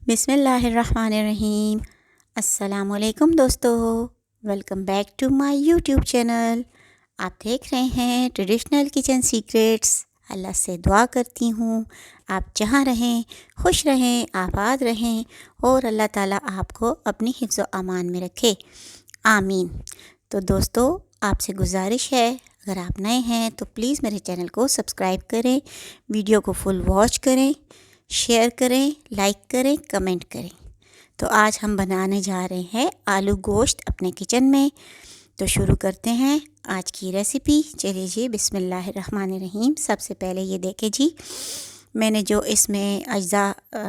बिस्मिल्लाहिर्रहमानिर्रहीम। अस्सलामुअलैकुम दोस्तों, welcome back to my YouTube channel. आप देख रहे हैं ट्रेडिशनल किचन सीक्रेट्स। अल्लाह से दुआ करती हूँ आप जहाँ रहें खुश रहें, आबाद रहें और अल्लाह ताला आपको अपनी हिफ्ज़ व अमान में रखे, आमीन। तो दोस्तों, आपसे गुजारिश है, अगर आप नए हैं तो प्लीज़ मेरे चैनल को सब्सक्राइब करें, वीडियो को फुल वॉच करें, शेयर करें, लाइक करें, कमेंट करें। तो आज हम बनाने जा रहे हैं आलू गोश्त अपने किचन में। तो शुरू करते हैं आज की रेसिपी। चलिए जी, बिस्मिल्लाहिर्रहमानिर्रहीम। सबसे पहले ये देखें जी, मैंने जो इसमें अज्जा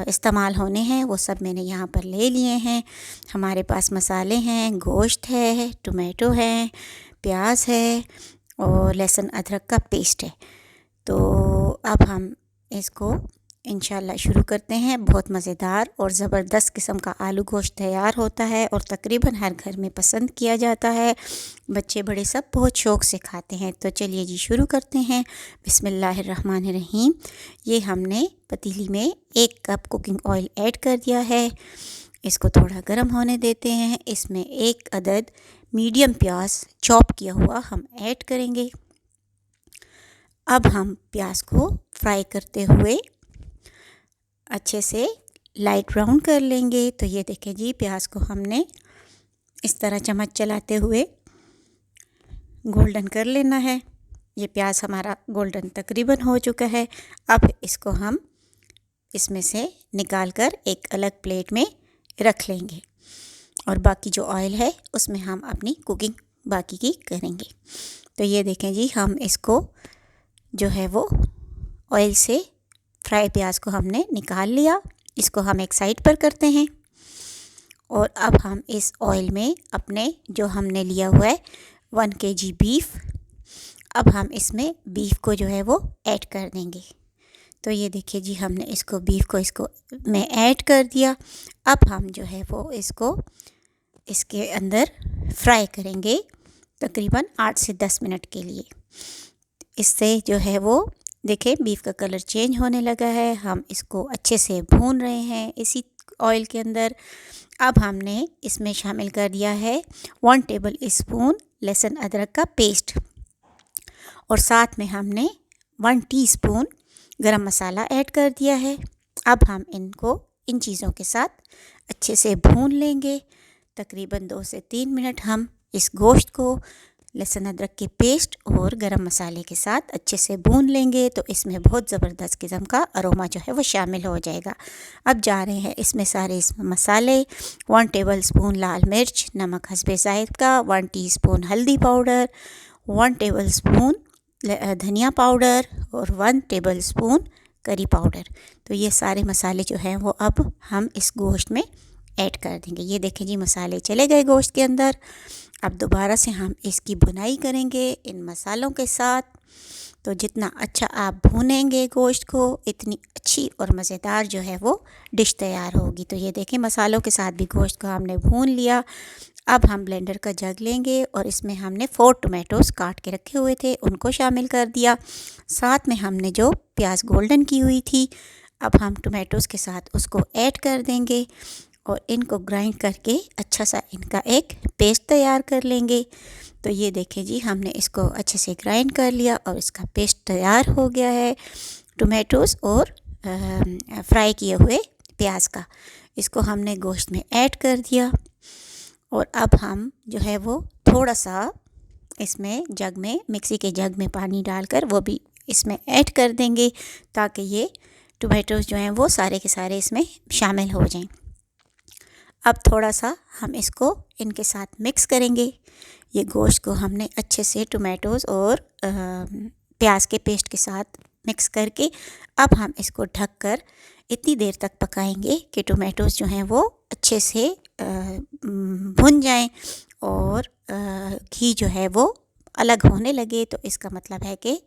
इस्तेमाल होने हैं वो सब मैंने यहाँ पर ले लिए हैं। हमारे पास मसाले हैं, गोश्त है, टमाटो है, प्याज है और लहसुन अदरक का पेस्ट है। तो अब हम इसको इंशाल्लाह शुरू करते हैं। बहुत मज़ेदार और ज़बरदस्त किस्म का आलू गोश्त तैयार होता है और तकरीबन हर घर में पसंद किया जाता है। बच्चे बड़े सब बहुत शौक़ से खाते हैं। तो चलिए जी, शुरू करते हैं। बिस्मिल्लाहिर्रहमानिर्रहीम। ये हमने पतीली में 1 कप कुकिंग ऑयल ऐड कर दिया है। इसको थोड़ा गर्म होने देते हैं। इसमें 1 अदद मीडियम प्याज चॉप किया हुआ हम ऐड करेंगे। अब हम प्याज को फ्राई करते हुए अच्छे से लाइट ब्राउन कर लेंगे। तो ये देखें जी, प्याज को हमने इस तरह चम्मच चलाते हुए गोल्डन कर लेना है। ये प्याज हमारा गोल्डन तकरीबन हो चुका है। अब इसको हम इसमें से निकाल कर एक अलग प्लेट में रख लेंगे और बाकी जो ऑयल है उसमें हम अपनी कुकिंग बाकी की करेंगे। तो ये देखें जी, हम इसको जो है वो ऑयल से फ्राई प्याज को हमने निकाल लिया। इसको हम एक साइड पर करते हैं और अब हम इस ऑयल में अपने जो हमने लिया हुआ है 1 kg बीफ, अब हम इसमें बीफ को जो है वो ऐड कर देंगे। तो ये देखिए जी, हमने इसको बीफ को इसको में ऐड कर दिया। अब हम जो है वो इसको इसके अंदर फ्राई करेंगे तकरीबन 8 से 10 मिनट के लिए। इससे जो है वो देखें बीफ का कलर चेंज होने लगा है। हम इसको अच्छे से भून रहे हैं इसी ऑयल के अंदर। अब हमने इसमें शामिल कर दिया है 1 टेबल स्पून लहसुन अदरक का पेस्ट और साथ में हमने 1 टीस्पून गरम मसाला ऐड कर दिया है। अब हम इनको इन चीज़ों के साथ अच्छे से भून लेंगे। तकरीबन 2 से 3 मिनट हम इस गोश्त को लहसुन अदरक के पेस्ट और गरम मसाले के साथ अच्छे से भून लेंगे। तो इसमें बहुत ज़बरदस्त किस्म का अरोमा जो है वो शामिल हो जाएगा। अब जा रहे हैं इसमें सारे इसमें मसाले। 1 टेबल स्पून लाल मिर्च, नमक हस्बे ज़ायक़ा, 1 टीस्पून हल्दी पाउडर, 1 टेबल स्पून धनिया पाउडर और 1 टेबल स्पून करी पाउडर। तो ये सारे मसाले जो हैं वो अब हम इस गोश्त में ऐड कर देंगे। ये देखें जी, मसाले चले गए गोश्त के अंदर। अब दोबारा से हम इसकी भुनाई करेंगे इन मसालों के साथ। तो जितना अच्छा आप भूनेंगे गोश्त को, इतनी अच्छी और मज़ेदार जो है वो डिश तैयार होगी। तो ये देखें, मसालों के साथ भी गोश्त को हमने भून लिया। अब हम ब्लेंडर का जग लेंगे और इसमें हमने 4 टमाटोज़ काट के रखे हुए थे, उनको शामिल कर दिया। साथ में हमने जो प्याज गोल्डन की हुई थी, अब हम टमाटोज़ के साथ उसको ऐड कर देंगे और इनको ग्राइंड करके अच्छा सा इनका एक पेस्ट तैयार कर लेंगे। तो ये देखें जी, हमने इसको अच्छे से ग्राइंड कर लिया और इसका पेस्ट तैयार हो गया है टमाटोज़ और फ्राई किए हुए प्याज का। इसको हमने गोश्त में ऐड कर दिया और अब हम जो है वो थोड़ा सा इसमें जग में, मिक्सी के जग में पानी डालकर वो भी इसमें ऐड कर देंगे ताकि ये टमाटोज़ जो हैं वो सारे के सारे इसमें शामिल हो जाएं। अब थोड़ा सा हम इसको इनके साथ मिक्स करेंगे। ये गोश्त को हमने अच्छे से टमाटोज़ और प्याज के पेस्ट के साथ मिक्स करके अब हम इसको ढककर इतनी देर तक पकाएंगे कि टमाटोज़ जो हैं वो अच्छे से भुन जाएं और घी जो है वो अलग होने लगे। तो इसका मतलब है कि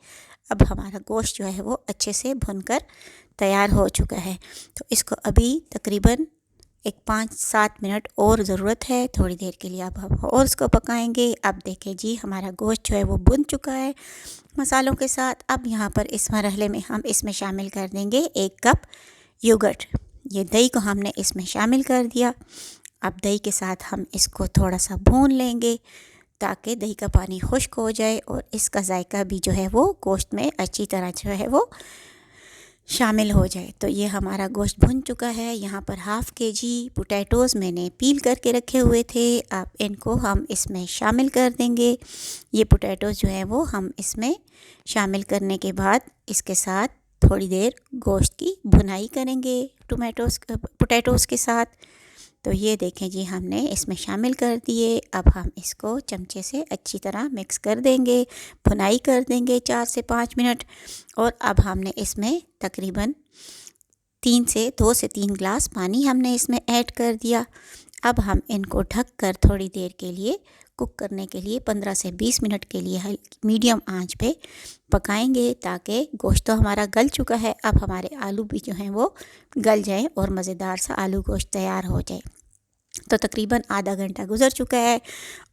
अब हमारा गोश्त जो है वो अच्छे से भुनकर तैयार हो चुका है। तो इसको अभी तकरीबन एक 5-7 मिनट और ज़रूरत है, थोड़ी देर के लिए अब हम और इसको पकाएंगे। अब देखें जी, हमारा गोश्त जो है वो भुन चुका है मसालों के साथ। अब यहाँ पर इस मरहले में हम इसमें शामिल कर देंगे 1 कप योगर्ट। ये दही को हमने इसमें शामिल कर दिया। अब दही के साथ हम इसको थोड़ा सा भून लेंगे ताकि दही का पानी खुश्क हो जाए और इसका जायका भी जो है वो गोश्त में अच्छी तरह जो है वो शामिल हो जाए। तो ये हमारा गोश्त भुन चुका है। यहाँ पर हाफ़ kg पोटैटोज़ मैंने पील करके रखे हुए थे। अब इनको हम इसमें शामिल कर देंगे। ये पोटैटोज़ जो है वो हम इसमें शामिल करने के बाद इसके साथ थोड़ी देर गोश्त की भुनाई करेंगे पोटैटोज़ के साथ। तो ये देखें जी, हमने इसमें शामिल कर दिए। अब हम इसको चमचे से अच्छी तरह मिक्स कर देंगे, भुनाई कर देंगे 4 से 5 मिनट। और अब हमने इसमें तकरीबन 2 से 3 गिलास पानी हमने इसमें ऐड कर दिया। अब हम इनको ढक कर थोड़ी देर के लिए कुक करने के लिए 15 से 20 मिनट के लिए मीडियम आंच पे पकाएंगे ताकि गोश्त तो हमारा गल चुका है। अब हमारे आलू भी जो हैं वो गल जाएं और मज़ेदार सा आलू गोश्त तैयार हो जाए। तो तकरीबन आधा घंटा गुज़र चुका है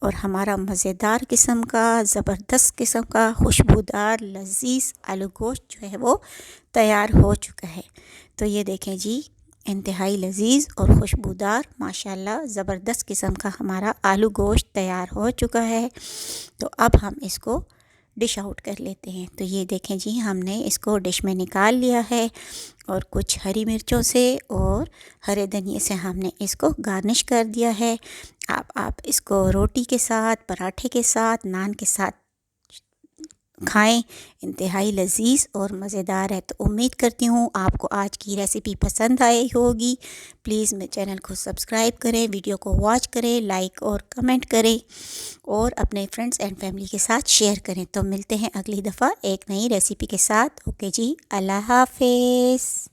और हमारा मज़ेदार किस्म का, ज़बरदस्त किस्म का, खुशबूदार लज़ीज़ आलू गोश्त जो है वो तैयार हो चुका है। तो ये देखें जी, इंतहाई लज़ीज़ और खुशबूदार माशाल्लाह ज़बरदस्त किस्म का हमारा आलू गोश्त तैयार हो चुका है। तो अब हम इसको डिश आउट कर लेते हैं। तो ये देखें जी, हमने इसको डिश में निकाल लिया है और कुछ हरी मिर्चों से और हरे धनिए से हमने इसको गार्निश कर दिया है। आप इसको रोटी के साथ, पराठे के साथ, नान के साथ खाएं। इंतहाई लज़ीज़ और मज़ेदार है। तो उम्मीद करती हूँ आपको आज की रेसिपी पसंद आई होगी। प्लीज़ मेरे चैनल को सब्सक्राइब करें, वीडियो को वॉच करें, लाइक और कमेंट करें और अपने फ्रेंड्स एंड फैमिली के साथ शेयर करें। तो मिलते हैं अगली दफ़ा एक नई रेसिपी के साथ। ओके जी, अल्लाह हाफ़िज़।